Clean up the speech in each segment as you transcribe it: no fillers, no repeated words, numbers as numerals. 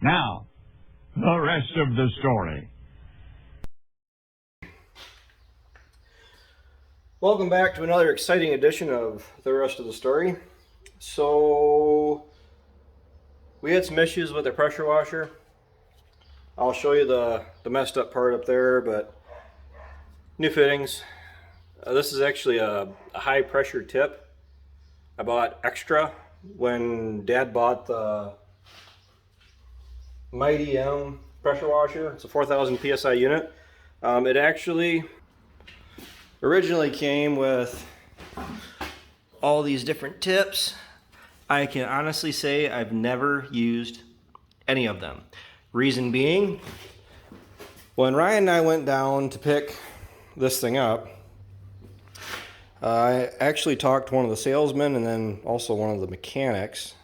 Now, the rest of the story. Welcome back to another exciting edition of The Rest of the Story. So, we had some issues with the pressure washer. I'll show you the messed up part up there, but new fittings. This is actually a high pressure tip. I bought extra when Dad bought the Mighty M pressure washer. It's a 4,000 PSI unit. It actually originally came with all these different tips. I can honestly say I've never used any of them. Reason being, when Ryan and I went down to pick this thing up, I actually talked to one of the salesmen and then also one of the mechanics,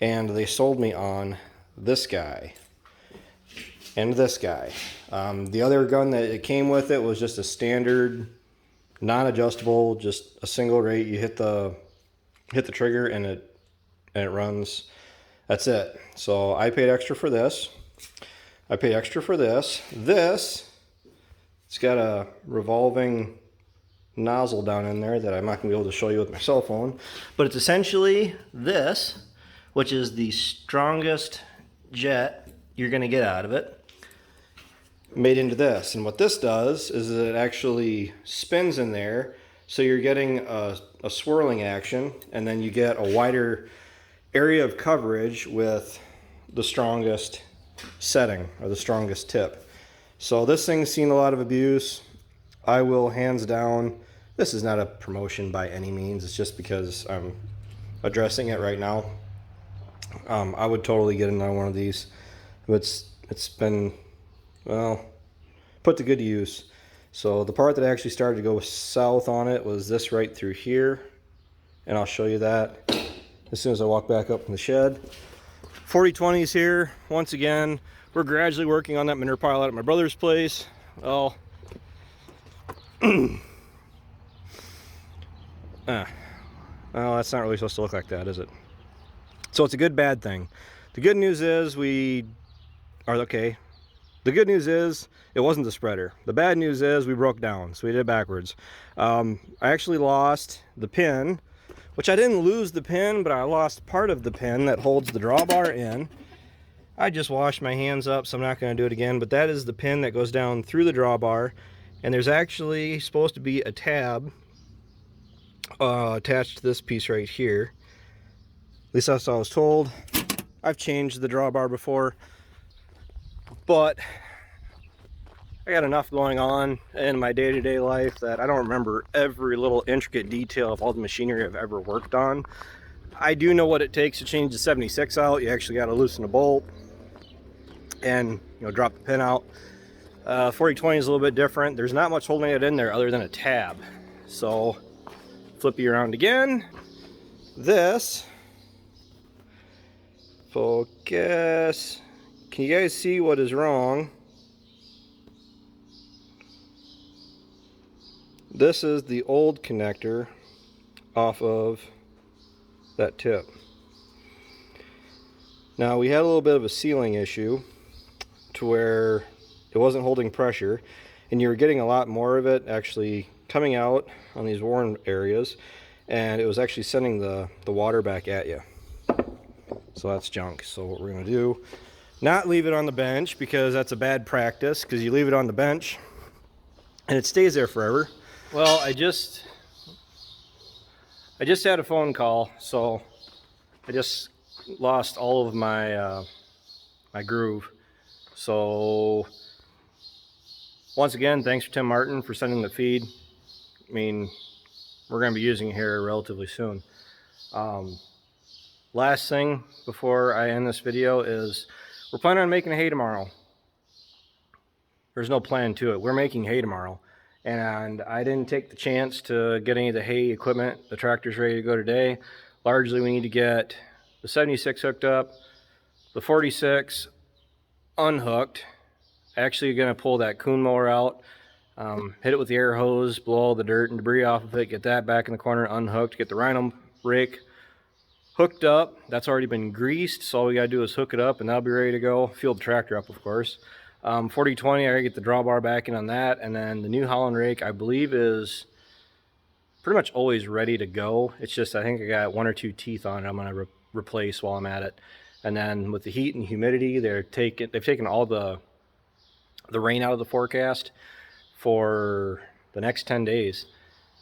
and they sold me on this guy and this guy. The other gun that it came with it was just a standard, non-adjustable, just a single rate. You hit the trigger and it runs. That's it. So I paid extra for this. I paid extra for this. This, it's got a revolving nozzle down in there that I'm not going to be able to show you with my cell phone, but it's essentially this, which is the strongest jet you're going to get out of it, made into this. And what this does is it actually spins in there, so you're getting a swirling action, and then you get a wider area of coverage with the strongest setting or the strongest tip. So this thing's seen a lot of abuse. I will hands down, this is not a promotion by any means, it's just because I'm addressing it right now. I would totally get another one of these. It's been, well, put to good use. So the part that actually started to go south on it was this right through here, and I'll show you that as soon as I walk back up in the shed. 4020s here once again. We're gradually working on that manure pile out at my brother's place. Well, well, that's not really supposed to look like that, is it? So it's a good bad thing. The good news is we are okay. The good news is it wasn't the spreader. The bad news is we broke down, so we did it backwards. I actually lost the pin, which I didn't lose the pin, but I lost part of the pin that holds the drawbar in. I just washed my hands up, so I'm not going to do it again, but that is the pin that goes down through the drawbar, and there's actually supposed to be a tab attached to this piece right here. At least that's what I was told. I've changed the drawbar before, but I got enough going on in my day-to-day life that I don't remember every little intricate detail of all the machinery I've ever worked on. I do know what it takes to change the 76 out. You actually got to loosen a bolt and, you know, drop the pin out. 4020 is a little bit different. There's not much holding it in there other than a tab. So flip you around again. This, focus. Can you guys see what is wrong? This is the old connector off of that tip. Now we had a little bit of a sealing issue to where it wasn't holding pressure, and you were getting a lot more of it actually coming out on these worn areas, and it was actually sending the water back at you. So that's junk. So what we're going to do, not leave it on the bench, because that's a bad practice, because you leave it on the bench and it stays there forever. Well, I just had a phone call, so I just lost all of my my groove. So once again, thanks for Tim Martin for sending the feed. I mean, we're going to be using it here relatively soon. Last thing before I end this video is we're planning on making hay tomorrow. There's no plan to it. We're making hay tomorrow. And I didn't take the chance to get any of the hay equipment. The tractor's ready to go today. Largely we need to get the 76 hooked up, the 46 unhooked. Actually going to pull that coon mower out, hit it with the air hose, blow all the dirt and debris off of it, get that back in the corner unhooked, get the rhino rake hooked up. That's already been greased, so all we gotta do is hook it up and that'll be ready to go. Fuel the tractor up, of course. 4020, I gotta get the drawbar back in on that, and then the New Holland rake, I believe, is pretty much always ready to go. It's just, I think I got 1 or 2 teeth on it I'm gonna replace while I'm at it. And then with the heat and humidity, they've taken all the rain out of the forecast for the next 10 days.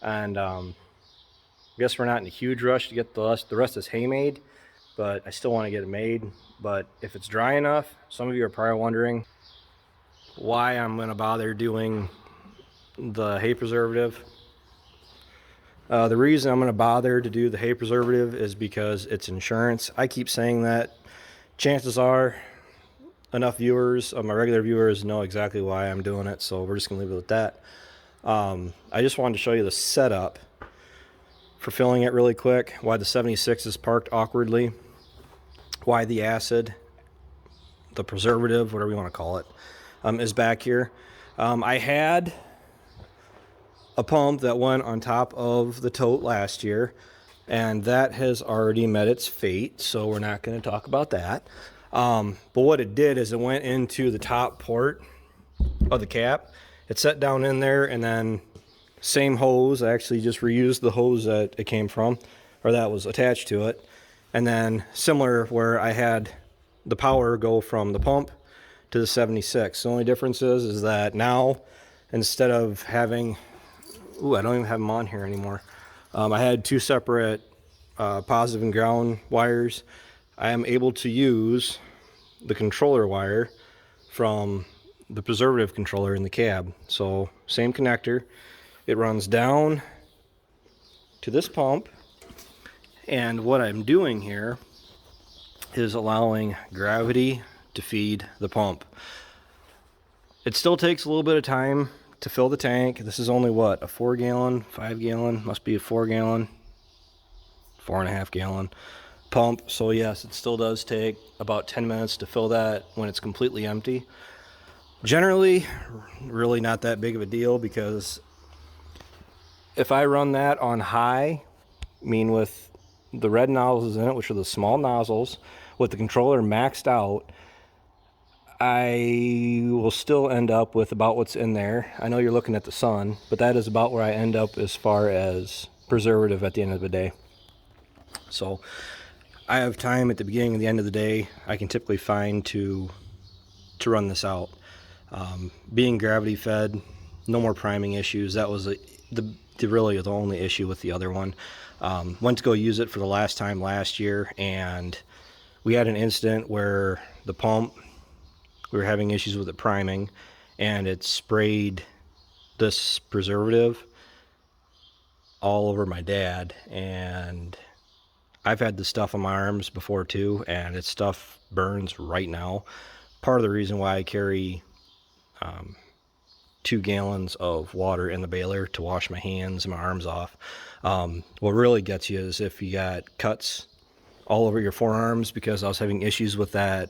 And I guess we're not in a huge rush to get the rest of this hay made, but I still want to get it made. But if it's dry enough, some of you are probably wondering why I'm going to bother doing the hay preservative. The reason I'm going to bother to do the hay preservative is because it's insurance. I keep saying that. Chances are enough viewers, my regular viewers, know exactly why I'm doing it, so we're just going to leave it at that. I just wanted to show you the setup for filling it really quick, why the 76 is parked awkwardly, why the acid, the preservative, whatever you want to call it, is back here. I had a pump that went on top of the tote last year, and that has already met its fate, so we're not going to talk about that. But what it did is it went into the top port of the cap. It set down in there, and then same hose. I actually just reused the hose that it came from, or that was attached to it. And then similar where I had the power go from the pump to the 76. The only difference is that now, instead of having, I don't even have them on here anymore. I had 2 separate positive and ground wires. I am able to use the controller wire from the preservative controller in the cab. So same connector. It runs down to this pump. And what I'm doing here is allowing gravity to feed the pump. It still takes a little bit of time to fill the tank. This is only what, a 4 gallon, 5 gallon, must be a 4 gallon, 4.5 gallon pump. So yes, it still does take about 10 minutes to fill that when it's completely empty. Generally, really not that big of a deal, because if I run that on high, I mean with the red nozzles in it, which are the small nozzles, with the controller maxed out, I will still end up with about what's in there. I know you're looking at the sun, but that is about where I end up as far as preservative at the end of the day. So I have time at the beginning and the end of the day I can typically find to run this out. Being gravity fed, no more priming issues. That was really the only issue with the other one. Went to go use it for the last time last year, and we had an incident where the pump, we were having issues with it priming, and it sprayed this preservative all over my dad. And I've had this stuff on my arms before too, and its stuff burns right now. Part of the reason why I carry 2 gallons of water in the baler to wash my hands and my arms off. What really gets you is if you got cuts all over your forearms, because I was having issues with that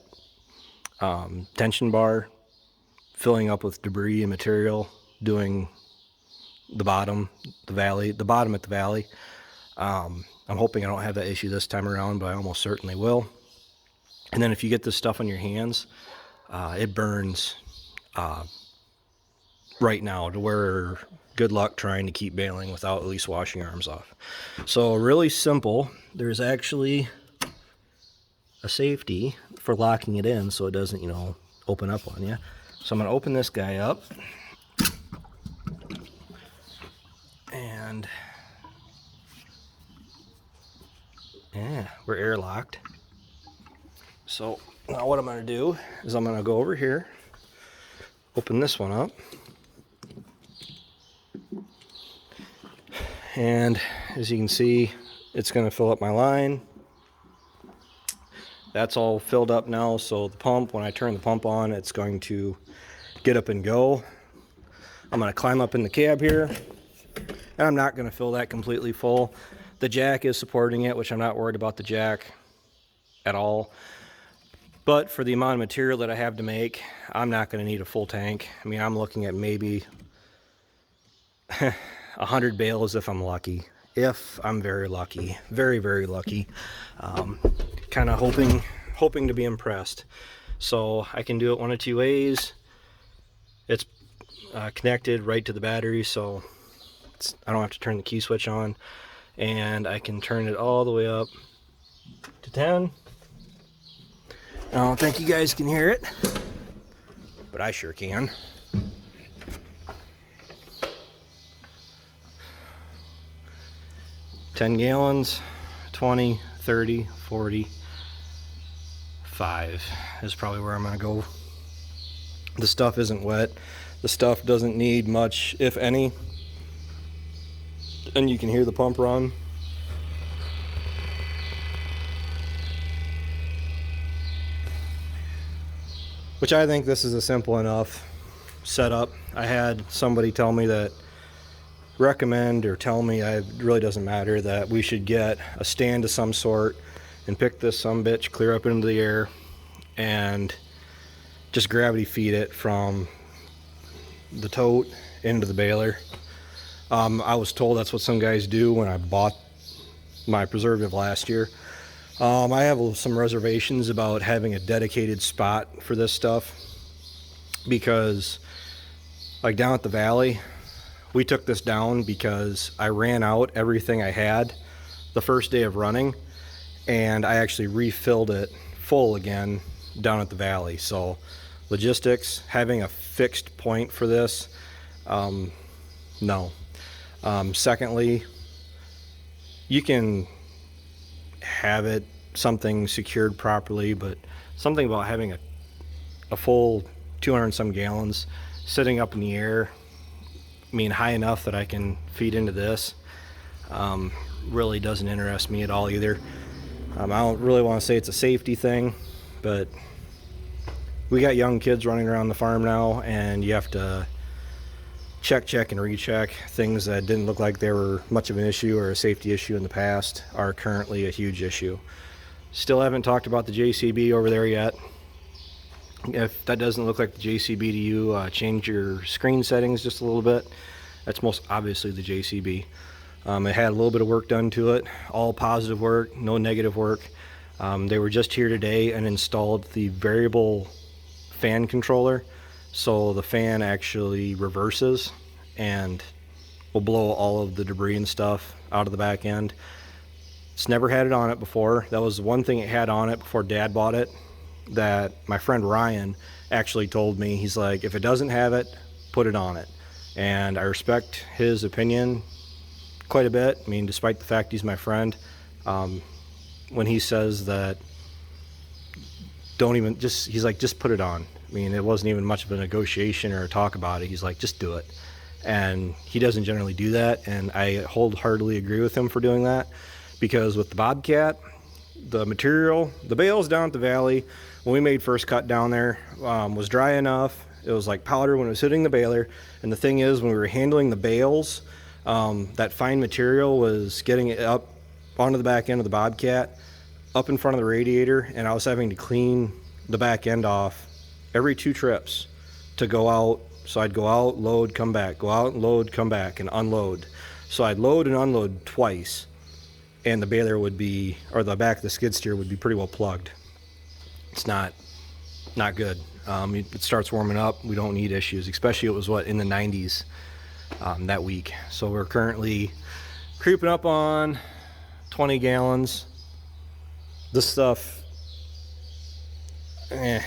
tension bar filling up with debris and material doing the bottom at the valley. I'm hoping I don't have that issue this time around, but I almost certainly will. And then if you get this stuff on your hands, it burns right now, to where good luck trying to keep baling without at least washing your arms off. So really simple. There's actually a safety for locking it in so it doesn't, open up on you. So I'm going to open this guy up, and yeah, we're airlocked. So now what I'm going to do is I'm going to go over here, open this one up, and as you can see, it's going to fill up my line. That's all filled up now, so the pump, when I turn the pump on, it's going to get up and go. I'm going to climb up in the cab here, and I'm not going to fill that completely full. The jack is supporting it, which I'm not worried about the jack at all. But for the amount of material that I have to make, I'm not going to need a full tank. I mean, I'm looking at maybe 100 bales if I'm lucky. if I'm very lucky, very, very lucky. Kind of hoping to be impressed. So I can do it one of two ways. It's connected right to the battery, so I don't have to turn the key switch on, and I can turn it all the way up to 10. I don't think you guys can hear it, but I sure can. $10 gallons, 20, 30, 40, 5 is probably where I'm gonna go. The stuff isn't wet. The stuff doesn't need much, if any. And you can hear the pump run. Which I think this is a simple enough setup. I had somebody tell me that recommend or tell me, it really doesn't matter, that we should get a stand of some sort and pick this sumbitch clear up into the air and just gravity feed it from the tote into the baler. I was told that's what some guys do when I bought my preservative last year. I have some reservations about having a dedicated spot for this stuff, because like down at the valley, we took this down because I ran out everything I had the first day of running, and I actually refilled it full again down at the valley. So logistics, having a fixed point for this, no. Secondly, you can have it something secured properly, but something about having a full 200 and some gallons sitting up in the air, I mean high enough that I can feed into this, really doesn't interest me at all either. I don't really want to say it's a safety thing, but we got young kids running around the farm now, and you have to check and recheck. Things that didn't look like they were much of an issue or a safety issue in the past are currently a huge issue. Still haven't talked about the JCB over there yet. If that doesn't look like the JCB to you, change your screen settings just a little bit. That's most obviously the JCB. It had a little bit of work done to it, all positive work, no negative work. They were just here today and installed the variable fan controller, so the fan actually reverses and will blow all of the debris and stuff out of the back end. It's never had it on it before. That was one thing it had on it before Dad bought it, that my friend Ryan actually told me. He's like, if it doesn't have it, put it on it. And I respect his opinion quite a bit. I mean, despite the fact he's my friend, when he says that, he's like, just put it on. I mean, it wasn't even much of a negotiation or a talk about it. He's like, just do it. And he doesn't generally do that, and I wholeheartedly agree with him for doing that, because with the Bobcat, the material, the bales down at the valley, when we made first cut down there, was dry enough. It was like powder when it was hitting the baler. And the thing is, when we were handling the bales, that fine material was getting it up onto the back end of the Bobcat, up in front of the radiator, and I was having to clean the back end off every 2 trips to go out. So I'd go out, load, come back, go out, load, come back, and unload. So I'd load and unload twice, and the baler would be, or the back of the skid steer would be pretty well plugged. It's not good. It starts warming up. We don't need issues, especially it was in the 90s that week. So we're currently creeping up on 20 gallons. This stuff, I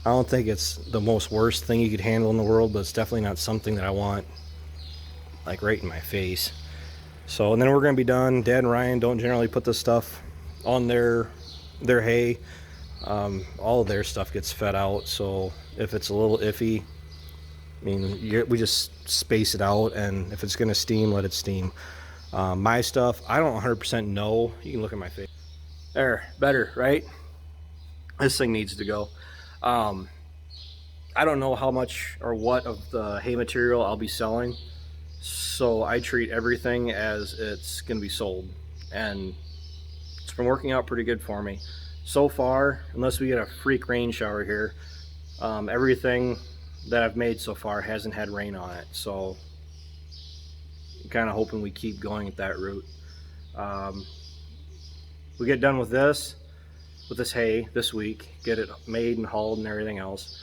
don't think it's the most worst thing you could handle in the world, but it's definitely not something that I want like right in my face. So, and then we're going to be done. Dad and Ryan don't generally put this stuff on their hay. All of their stuff gets fed out, so if it's a little iffy, I mean, we just space it out, and if it's going to steam, let it steam. My stuff, I don't 100% know. You can look at my face. There, better, right? This thing needs to go. I don't know how much or what of the hay material I'll be selling, so I treat everything as it's going to be sold, and it's been working out pretty good for me. So far, unless we get a freak rain shower here, everything that I've made so far hasn't had rain on it. So kind of hoping we keep going at that route. We get done with this hay this week, get it made and hauled and everything else.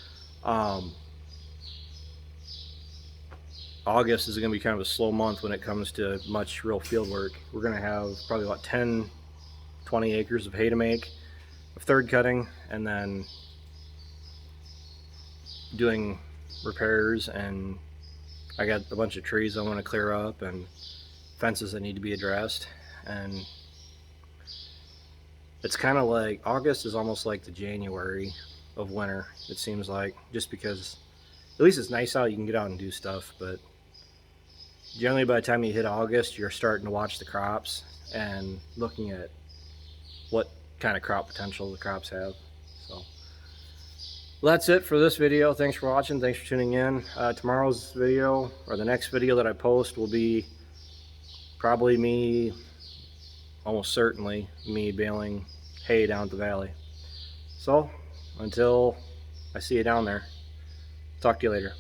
August is going to be kind of a slow month when it comes to much real field work. We're going to have probably about 10-20 acres of hay to make, of third cutting, and then doing repairs, and I got a bunch of trees I want to clear up and fences that need to be addressed. And it's kind of like August is almost like the January of winter, it seems like, just because at least it's nice out, you can get out and do stuff, but generally by the time you hit August, you're starting to watch the crops and looking at what kind of crop potential the crops have. So well, that's it for this video. Thanks for watching. Thanks for tuning in. Tomorrow's video, or the next video that I post, will be probably me, almost certainly me, baling hay down at the valley. So until I see you down there, talk to you later.